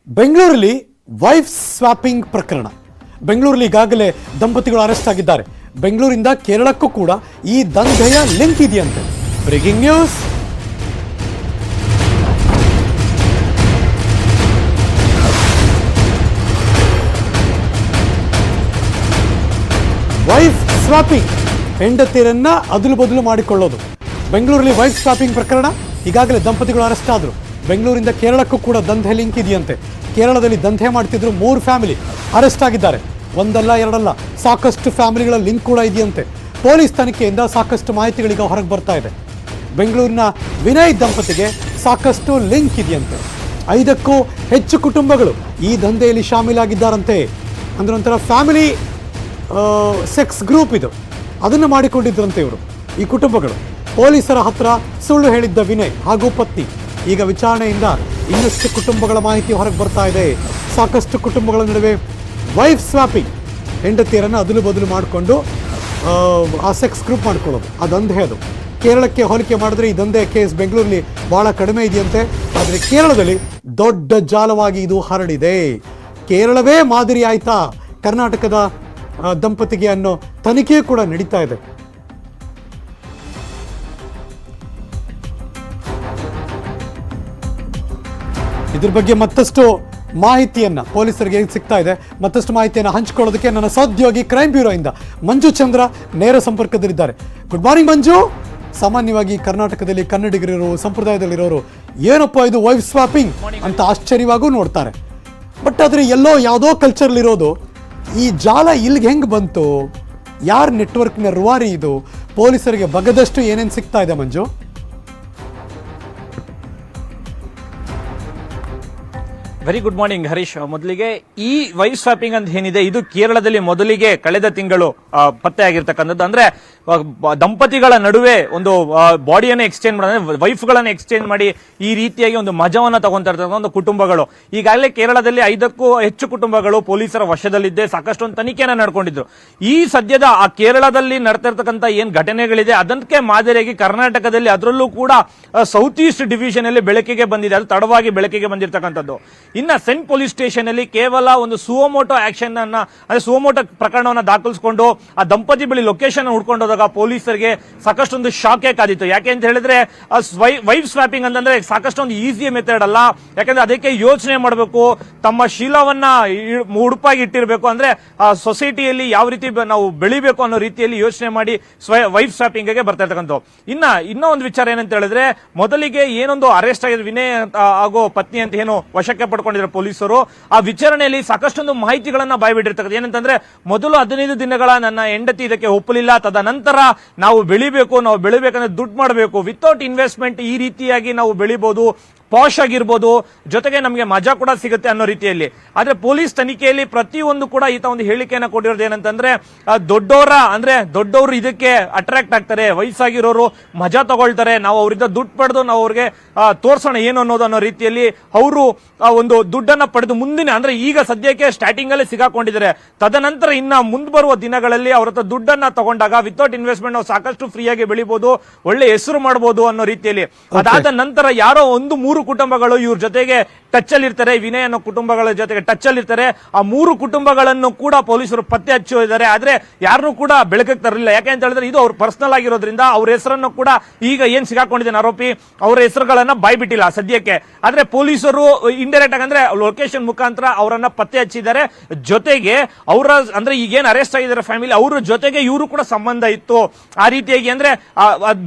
ಬೆಂಗಳೂರಲ್ಲಿ wife swapping ಪ್ರಕರಣ. ಬೆಂಗಳೂರಲ್ಲಿ ಈಗಾಗಲೇ ದಂಪತಿಗಳು ಅರೆಸ್ಟ್ ಆಗಿದ್ದಾರೆ. ಬೆಂಗಳೂರಿಂದ ಕೇರಳಕ್ಕೂ ಕೂಡ ಈ ದಂಧೆಯ ಲಿಂಕ್ ಇದೆಯಂತೆ. Breaking news. ವೈಫ್ ಸ್ವಾಪಿಂಗ್, ಹೆಂಡತಿಯರನ್ನ ಅದಲು ಬದಲು ಮಾಡಿಕೊಳ್ಳೋದು. ಬೆಂಗಳೂರಲ್ಲಿ ವೈಫ್ ಸ್ವಾಪಿಂಗ್ ಪ್ರಕರಣ, ಈಗಾಗಲೇ ದಂಪತಿಗಳು ಅರೆಸ್ಟ್ ಆದರು. ಬೆಂಗಳೂರಿಂದ ಕೇರಳಕ್ಕೂ ಕೂಡ ದಂಧೆ ಲಿಂಕ್ ಇದೆಯಂತೆ. ಕೇರಳದಲ್ಲಿ ದಂಧೆ ಮಾಡ್ತಿದ್ರು 3 ಫ್ಯಾಮಿಲಿ ಅರೆಸ್ಟ್ ಆಗಿದ್ದಾರೆ. ಒಂದಲ್ಲ ಎರಡಲ್ಲ, ಸಾಕಷ್ಟು ಫ್ಯಾಮಿಲಿಗಳ ಲಿಂಕ್ ಕೂಡ ಇದೆಯಂತೆ. ಪೊಲೀಸ್ ತನಿಖೆಯಿಂದ ಸಾಕಷ್ಟು ಮಾಹಿತಿಗಳೀಗ ಹೊರಗೆ ಬರ್ತಾ ಇದೆ. ಬೆಂಗಳೂರಿನ ವಿನಯ್ ದಂಪತಿಗೆ ಸಾಕಷ್ಟು ಲಿಂಕ್ ಇದೆಯಂತೆ. 5ಕ್ಕೂ ಹೆಚ್ಚು ಕುಟುಂಬಗಳು ಈ ದಂಧೆಯಲ್ಲಿ ಶಾಮೀಲಾಗಿದ್ದಾರಂತೆ. ಅಂದ್ರೆ ಒಂಥರ ಫ್ಯಾಮಿಲಿ ಸೆಕ್ಸ್ ಗ್ರೂಪ್ ಇದು, ಅದನ್ನು ಮಾಡಿಕೊಂಡಿದ್ರಂತೆ ಇವರು, ಈ ಕುಟುಂಬಗಳು. ಪೊಲೀಸರ ಹತ್ರ ಸುಳ್ಳು ಹೇಳಿದ್ದ ವಿನಯ್ ಹಾಗೂ ಪತ್ನಿ. ಈಗ ವಿಚಾರಣೆಯಿಂದ ಇನ್ನಷ್ಟು ಕುಟುಂಬಗಳ ಮಾಹಿತಿ ಹೊರಗೆ ಬರ್ತಾ ಇದೆ. ಸಾಕಷ್ಟು ಕುಟುಂಬಗಳ ನಡುವೆ ವೈಫ್ ಸ್ವಾಪಿಂಗ್, ಹೆಂಡತಿಯರನ್ನು ಅದಲು ಬದಲು ಮಾಡಿಕೊಂಡು ಆ ಸೆಕ್ಸ್ ಗ್ರೂಪ್ ಮಾಡ್ಕೊಳ್ಳೋದು, ಆ ದಂಧೆ ಅದು. ಕೇರಳಕ್ಕೆ ಹೋಲಿಕೆ ಮಾಡಿದ್ರೆ ಈ ದಂಧೆ ಕೇಸ್ ಬೆಂಗಳೂರಲ್ಲಿ ಭಾಳ ಕಡಿಮೆ ಇದೆಯಂತೆ. ಆದರೆ ಕೇರಳದಲ್ಲಿ ದೊಡ್ಡ ಜಾಲವಾಗಿ ಇದು ಹರಡಿದೆ. ಕೇರಳವೇ ಮಾದರಿ ಆಯ್ತಾ ಕರ್ನಾಟಕದ ದಂಪತಿಗೆ ಅನ್ನೋ ತನಿಖೆ ಕೂಡ ನಡೀತಾ ಇದೆ. ಇದ್ರ ಬಗ್ಗೆ ಮತ್ತಷ್ಟು ಮಾಹಿತಿಯನ್ನ ಪೊಲೀಸರಿಗೆ ಸಿಗ್ತಾ ಇದೆ. ಮತ್ತಷ್ಟು ಮಾಹಿತಿಯನ್ನು ಹಂಚಿಕೊಳ್ಳೋದಕ್ಕೆ ನನ್ನ ಸಹೋದ್ಯೋಗಿ ಕ್ರೈಮ್ ಬ್ಯೂರೋಯಿಂದ ಮಂಜು ಚಂದ್ರ ನೇರ ಸಂಪರ್ಕದಲ್ಲಿದ್ದಾರೆ. ಗುಡ್ ಮಾರ್ನಿಂಗ್ ಮಂಜು. ಸಾಮಾನ್ಯವಾಗಿ ಕರ್ನಾಟಕದಲ್ಲಿ ಕನ್ನಡಿಗರಿರೋ ಸಂಪ್ರದಾಯದಲ್ಲಿರೋರು ಏನಪ್ಪ ಇದು ವೈಫ್ ಸ್ವಾಪಿಂಗ್ ಅಂತ ಆಶ್ಚರ್ಯವಾಗೂ ನೋಡ್ತಾರೆ. ಬಟ್ ಆದರೆ ಎಲ್ಲೋ ಯಾವುದೋ ಕಲ್ಚರ್ಲಿರೋದು ಈ ಜಾಲ ಇಲ್ಲಿಗೆ ಹೆಂಗೆ ಬಂತು? ಯಾರ ನೆಟ್ವರ್ಕ್ನ ರೂವಾರಿ ಇದು? ಪೊಲೀಸರಿಗೆ ಬಗದಷ್ಟು ಏನೇನು ಸಿಗ್ತಾ ಇದೆ Manju? Very good morning Harish. ಮೊದಲಿಗೆ ಈ ವೈಫ್ ಸ್ವಾಪಿಂಗ್ ಅಂತ ಏನಿದೆ, ಇದು ಕೇರಳದಲ್ಲಿ ಮೊದಲಿಗೆ ಕಳೆದ ತಿಂಗಳು ಪತ್ತೆ ಆಗಿರ್ತಕ್ಕಂಥದ್ದು. ಅಂದ್ರೆ ದಂಪತಿಗಳ ನಡುವೆ ಒಂದು ಬಾಡಿಯನ್ನು ಎಕ್ಸ್ಚೇಂಜ್ ಮಾಡಿ, ವೈಫ್ಗಳನ್ನು ಎಕ್ಸ್ಚೇಂಜ್ ಮಾಡಿ ಈ ರೀತಿಯಾಗಿ ಒಂದು ಮಜವನ್ನ ತಗೊಂತಾ ಇರ್ತಕ್ಕಂಥ ಒಂದು ಕುಟುಂಬಗಳು. ಈಗಾಗಲೇ ಕೇರಳದಲ್ಲಿ 5ಕ್ಕೂ ಹೆಚ್ಚು ಕುಟುಂಬಗಳು ಪೊಲೀಸರ ವಶದಲ್ಲಿದ್ದೆ. ಸಾಕಷ್ಟು ಒಂದು ತನಿಖೆಯನ್ನ ನಡ್ಕೊಂಡಿದ್ರು. ಈ ಸದ್ಯದ ಆ ಕೇರಳದಲ್ಲಿ ನಡೆತಿರ್ತಕ್ಕಂಥ ಏನ್ ಘಟನೆಗಳಿದೆ ಅದಕ್ಕೆ ಮಾದರಿಯಾಗಿ ಕರ್ನಾಟಕದಲ್ಲಿ, ಅದರಲ್ಲೂ ಕೂಡ ಸೌತ್ ಈಸ್ಟ್ ಡಿವಿಷನ್ ಅಲ್ಲಿ ಬೆಳಕಿಗೆ ಬಂದಿದೆ. ಅದು ತಡವಾಗಿ ಬೆಳಕಿಗೆ ಬಂದಿರತಕ್ಕಂಥದ್ದು. ಇನ್ನ ಸೆಂಟ್ ಪೊಲೀಸ್ ಸ್ಟೇಷನ್ ಅಲ್ಲಿ ಕೇವಲ ಒಂದು ಸುವೋಮೋಟೋ ಆಕ್ಷನ್ ಅನ್ನ, ಅಂದ್ರೆ ಸುವೋಮೋಟೋ ಪ್ರಕರಣವನ್ನ ದಾಖಲಿಸಿಕೊಂಡು ಆ ದಂಪತಿ ಬಳಿ ಲೊಕೇಶನ್ ಹುಡ್ಕೊಂಡು ಹೋದಾಗ ಪೊಲೀಸರಿಗೆ ಸಾಕಷ್ಟೊಂದು ಶಾಕೆ ಕಾದಿತ್ತು. ಯಾಕೆ ಅಂತ ಹೇಳಿದ್ರೆ ವೈಫ್ ಸ್ವಾಪಿಂಗ್ ಅಂತಂದ್ರೆ ಸಾಕಷ್ಟೊಂದು ಈಸಿ ಮೆಥಡ್ ಅಲ್ಲ. ಯಾಕಂದ್ರೆ ಅದಕ್ಕೆ ಯೋಚನೆ ಮಾಡಬೇಕು, ತಮ್ಮ ಶೀಲವನ್ನ ಉಡುಪಾಗಿ ಇಟ್ಟಿರಬೇಕು. ಅಂದ್ರೆ ಆ ಸೊಸೈಟಿಯಲ್ಲಿ ಯಾವ ರೀತಿ ನಾವು ಬೆಳಿಬೇಕು ಅನ್ನೋ ರೀತಿಯಲ್ಲಿ ಯೋಚನೆ ಮಾಡಿ ವೈಫ್ ಸ್ವಾಪಿಂಗ್ ಗೆ ಬರ್ತಾ ಇರ್ತಕ್ಕಂಥ. ಇನ್ನೂ ಒಂದು ವಿಚಾರ ಏನಂತ ಹೇಳಿದ್ರೆ, ಮೊದಲಿಗೆ ಏನೊಂದು ಅರೆಸ್ಟ್ ಆಗಿದೆ ವಿನಯ್ ಹಾಗೂ ಪತ್ನಿ ಅಂತ ಏನು ವಶಕ್ಕೆ ಪಡ್ಕೊಂಡಿದ್ದಾರೆ ಪೊಲೀಸರು. ಆ ವಿಚಾರಣೆಯಲ್ಲಿ ಸಾಕಷ್ಟೊಂದು ಮಾಹಿತಿಗಳನ್ನ ಬಾಯ್ಬಿಟ್ಟಿರ್ತಕ್ಕಂಥ. ಏನಂತಂದ್ರೆ, ಮೊದಲು 15 ದಿನಗಳ ನನ್ನ ಹೆಂಡತಿ ಇದಕ್ಕೆ ಒಪ್ಪಲಿಲ್ಲ, ತದನಂತರ ನಾವು ಬೆಳಿಬೇಕಂದ್ರೆ ದುಡ್ಡು ಮಾಡಬೇಕು, ವಿತೌಟ್ ಇನ್ವೆಸ್ಟ್ಮೆಂಟ್ ಈ ರೀತಿಯಾಗಿ ನಾವು ಬೆಳಿಬಹುದು, ಪಾಶ್ ಆಗಿರ್ಬೋದು, ಜೊತೆಗೆ ನಮಗೆ ಮಜಾ ಕೂಡ ಸಿಗುತ್ತೆ ಅನ್ನೋ ರೀತಿಯಲ್ಲಿ. ಆದ್ರೆ ಪೊಲೀಸ್ ತನಿಖೆಯಲ್ಲಿ ಪ್ರತಿಯೊಂದು ಕೂಡ ಈತ ಒಂದು ಹೇಳಿಕೆಯನ್ನು ಕೊಟ್ಟಿರೋದು ಏನಂತಂದ್ರೆ, ದೊಡ್ಡವರು ಇದಕ್ಕೆ ಅಟ್ರಾಕ್ಟ್ ಆಗ್ತಾರೆ, ವಯಸ್ಸಾಗಿರೋರು ಮಜಾ ತಗೊಳ್ತಾರೆ, ನಾವು ಅವರಿಂದ ದುಡ್ಡು ಪಡೆದು ನಾವು ಅವ್ರಿಗೆ ತೋರ್ಸೋಣ ಏನು ಅನ್ನೋದು ಅನ್ನೋ ರೀತಿಯಲ್ಲಿ ಅವರು ಒಂದು ದುಡ್ಡನ್ನ ಪಡೆದು ಮುಂದಿನ, ಅಂದ್ರೆ ಈಗ ಸದ್ಯಕ್ಕೆ ಸ್ಟಾರ್ಟಿಂಗ್ ಅಲ್ಲಿ ಸಿಗಾಕೊಂಡಿದ್ದಾರೆ. ತದನಂತರ ಇನ್ನ ಮುಂದೆ ಬರುವ ದಿನಗಳಲ್ಲಿ ಅವ್ರ ಹತ್ರ ದುಡ್ಡನ್ನ ತಗೊಂಡಾಗ ವಿತೌಟ್ ಇನ್ವೆಸ್ಟ್ಮೆಂಟ್ ನಾವು ಸಾಕಷ್ಟು ಫ್ರೀಯಾಗಿ ಬೆಳಿಬಹುದು, ಒಳ್ಳೆ ಹೆಸರು ಮಾಡಬಹುದು ಅನ್ನೋ ರೀತಿಯಲ್ಲಿ. ಅದಾದ ನಂತರ ಯಾರೋ 1-3 ಕುಟುಂಬಗಳು ಇವ್ರ ಜೊತೆಗೆ ಟಚ್ ಅಲ್ಲಿ ಇರ್ತಾರೆ, ವಿನಯ್ ಅನ್ನೋ ಕುಟುಂಬಗಳ ಜೊತೆಗೆ ಟಚ್ ಅಲ್ಲಿ ಇರ್ತಾರೆ. ಆ 3 ಕುಟುಂಬಗಳನ್ನು ಕೂಡ ಪೊಲೀಸರು ಪತ್ತೆ ಹಚ್ಚಿದ್ದಾರೆ. ಆದ್ರೆ ಯಾರನ್ನೂ ಕೂಡ ಬೆಳಕಿಗೆ ತರಲಿಲ್ಲ. ಯಾಕೆ ಅಂತ ಹೇಳಿದ್ರೆ ಇದು ಅವ್ರ ಪರ್ಸನಲ್ ಆಗಿರೋದ್ರಿಂದ ಅವ್ರ ಹೆಸರನ್ನು ಕೂಡ ಈಗ ಏನ್ ಸಿಗಾಕೊಂಡಿದ್ದಾನೆ ಆರೋಪಿ, ಅವರ ಹೆಸರುಗಳನ್ನ ಬಾಯ್ಬಿಟ್ಟಿಲ್ಲ ಸದ್ಯಕ್ಕೆ. ಆದ್ರೆ ಪೊಲೀಸರು ಇಂಡೈರೆಕ್ಟ್ ಆಗಿ, ಅಂದ್ರೆ ಲೊಕೇಶನ್ ಮುಖಾಂತರ ಅವರನ್ನ ಪತ್ತೆ ಹಚ್ಚಿದ್ದಾರೆ. ಜೊತೆಗೆ ಅವರ, ಅಂದ್ರೆ ಈಗೇನ್ ಅರೆಸ್ಟ್ ಆಗಿದ್ದಾರೆ ಫ್ಯಾಮಿಲಿ, ಅವ್ರ ಜೊತೆಗೆ ಇವರು ಕೂಡ ಸಂಬಂಧ ಇತ್ತು ಆ ರೀತಿಯಾಗಿ. ಅಂದ್ರೆ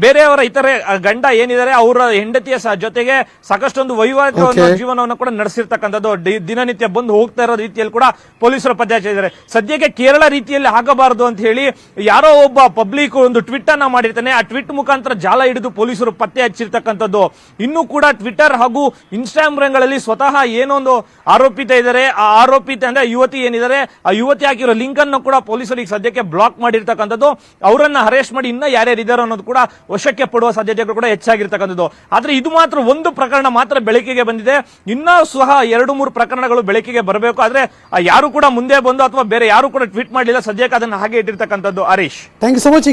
ಬೇರೆಯವರ ಇತರೆ ಗಂಡ ಏನಿದ್ದಾರೆ ಅವರ ಹೆಂಡತಿಯ ಜೊತೆಗೆ ಸಾಕಷ್ಟೊಂದು ವೈವಾಹಿಕ ಜೀವನವನ್ನು ಕೂಡ ನಡೆಸಿರ್ತಕ್ಕಂಥದ್ದು, ದಿನನಿತ್ಯ ಬಂದು ಹೋಗ್ತಾ ಇರೋ ರೀತಿಯಲ್ಲಿ ಕೂಡ ಪೊಲೀಸರು ಪತ್ತೆ ಹಚ್ಚಿದ್ದಾರೆ. ಸದ್ಯಕ್ಕೆ ಕೇರಳ ರೀತಿಯಲ್ಲಿ ಆಗಬಾರದು ಅಂತ ಹೇಳಿ ಯಾರೋ ಒಬ್ಬ ಪಬ್ಲಿಕ್ ಒಂದು ಟ್ವೀಟ್ ಅನ್ನ ಮಾಡಿರ್ತಾನೆ. ಆ ಟ್ವೀಟ್ ಮುಖಾಂತರ ಜಾಲ ಹಿಡಿದು ಪೊಲೀಸರು ಪತ್ತೆ ಹಚ್ಚಿರ್ತಕ್ಕಂಥದ್ದು. ಇನ್ನು ಕೂಡ ಟ್ವಿಟರ್ ಹಾಗೂ ಇನ್ಸ್ಟಾಗ್ರಾಮ್ಗಳಲ್ಲಿ ಸ್ವತಃ ಏನೊಂದು ಆರೋಪಿತ ಇದ್ದಾರೆ, ಆ ಆರೋಪಿತ ಅಂದ್ರೆ ಯುವತಿ ಏನಿದ್ದಾರೆ, ಆ ಯುವತಿ ಹಾಕಿರೋ ಲಿಂಕ್ ಅನ್ನು ಕೂಡ ಪೊಲೀಸರಿಗೆ ಸದ್ಯಕ್ಕೆ ಬ್ಲಾಕ್ ಮಾಡಿರ್ತಕ್ಕಂಥದ್ದು. ಅವರನ್ನ ಅರೆಸ್ಟ್ ಮಾಡಿ ಇನ್ನ ಯಾರ್ಯಾರು ಇದಾರೋ ಅನ್ನೋದು ಕೂಡ ವಶಕ್ಕೆ ಪಡುವ ಸಾಧ್ಯತೆಗಳು ಕೂಡ ಹೆಚ್ಚಾಗಿರ್ತಕ್ಕಂಥದ್ದು. ಆದ್ರೆ ಇದು ಮಾತ್ರ ಒಂದು ಪ್ರಕರಣ ಮಾತ್ರ ಬೆಳಕಿಗೆ ಬಂದಿದೆ. ಇನ್ನೂ ಸಹ 2-3 ಪ್ರಕರಣಗಳು ಬೆಳಕಿಗೆ ಬರಬೇಕು. ಆದ್ರೆ ಯಾರು ಕೂಡ ಮುಂದೆ ಬಂದು ಅಥವಾ ಬೇರೆ ಯಾರು ಕೂಡ ಟ್ವೀಟ್ ಮಾಡಲಿಲ್ಲ. ಸದ್ಯಕ್ಕೆ ಅದನ್ನ ಹಾಗೆ ಇಟ್ಟಿರ್ತಕ್ಕಂಥದ್ದು. Harish, thank you so much.